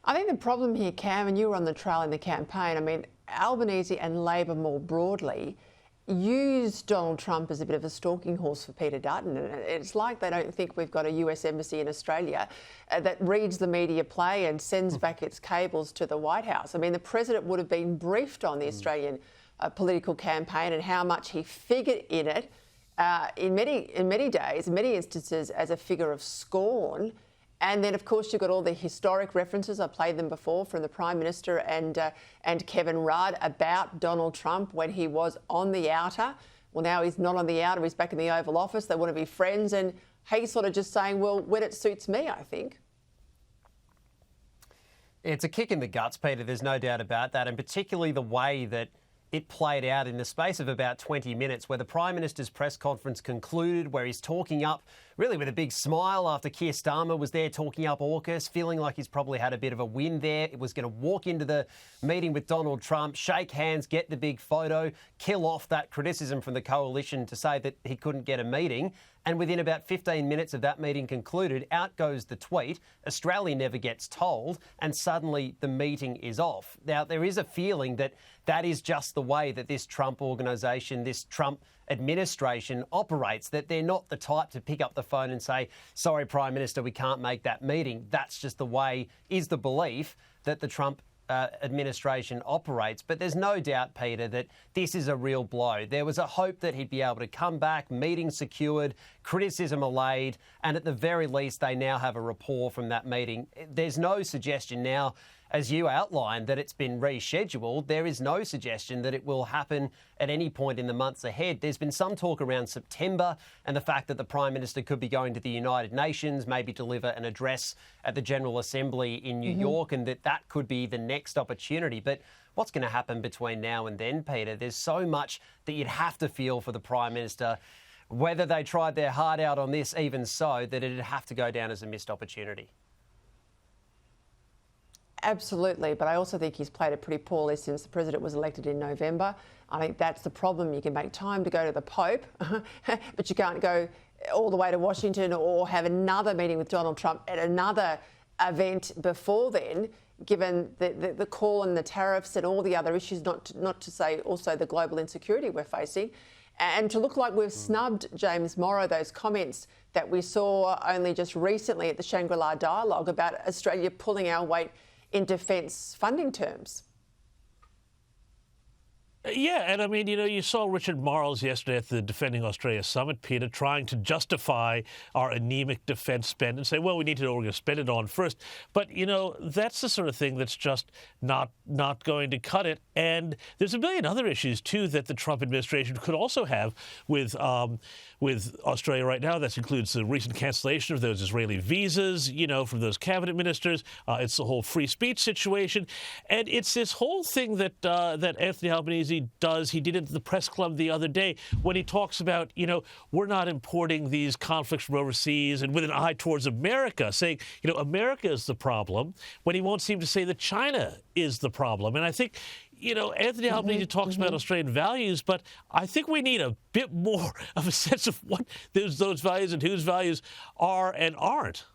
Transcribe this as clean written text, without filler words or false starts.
I think the problem here, Cam, and you were on the trail in the campaign, I mean, Albanese and Labor more broadly used Donald Trump as a bit of a stalking horse for Peter Dutton. And it's like they don't think we've got a US embassy in Australia that reads the media play and sends back its cables to the White House. I mean, the president would have been briefed on the Australian political campaign and how much he figured in it in many days, in many instances, as a figure of scorn. And then, of course, you've got all the historic references, I played them before, from the Prime Minister and Kevin Rudd about Donald Trump when he was on the outer. Well, now he's not on the outer, he's back in the Oval Office. They want to be friends. And he's sort of just saying, well, when it suits me, I think. It's a kick in the guts, Peter, there's no doubt about that, and particularly the way that it played out in the space of about 20 minutes, where the Prime Minister's press conference concluded, where he's talking up, really with a big smile after Keir Starmer was there talking up AUKUS, feeling like he's probably had a bit of a win there. It was going to walk into the meeting with Donald Trump, shake hands, get the big photo, kill off that criticism from the coalition to say that he couldn't get a meeting. And within about 15 minutes of that meeting concluded, out goes the tweet, Australia never gets told, and suddenly the meeting is off. Now, there is a feeling that that is just the way that this Trump organisation, this Trump administration operates, that they're not the type to pick up the phone and say, sorry, Prime Minister, we can't make that meeting. That's just the way, is the belief that the Trump administration operates. But there's no doubt, Peter, that this is a real blow. There was a hope that he'd be able to come back, meeting secured, criticism allayed, and at the very least they now have a rapport from that meeting. There's no suggestion now, as you outlined, that it's been rescheduled. There is no suggestion that it will happen at any point in the months ahead. There's been some talk around September and the fact that the Prime Minister could be going to the United Nations, maybe deliver an address at the General Assembly in New York, and that could be the next opportunity. But what's going to happen between now and then, Peter? There's so much that you'd have to feel for the Prime Minister, whether they tried their heart out on this, even so, that it'd have to go down as a missed opportunity. Absolutely, but I also think he's played it pretty poorly since the president was elected in November. I think that's the problem. You can make time to go to the Pope, but you can't go all the way to Washington or have another meeting with Donald Trump at another event before then, given the call and the tariffs and all the other issues, not to say also the global insecurity we're facing. And to look like we've snubbed James Morrow, those comments that we saw only just recently at the Shangri-La Dialogue about Australia pulling our weight in defence funding terms. Yeah, and I mean, you saw Richard Marles yesterday at the Defending Australia Summit, Peter, trying to justify our anemic defence spend and say, well, we need to know what we're going to spend it on first. But, that's the sort of thing that's just not going to cut it. And there's a million other issues, too, that the Trump administration could also have with Australia right now. That includes the recent cancellation of those Israeli visas, from those cabinet ministers. It's the whole free speech situation. And it's this whole thing that Anthony Albanese does. He did it at the press club the other day when he talks about, we're not importing these conflicts from overseas and with an eye towards America, saying, America is the problem, when he won't seem to say that China is the problem. And I think, Anthony Albanese talks about Australian values, but I think we need a bit more of a sense of what those values and whose values are and aren't.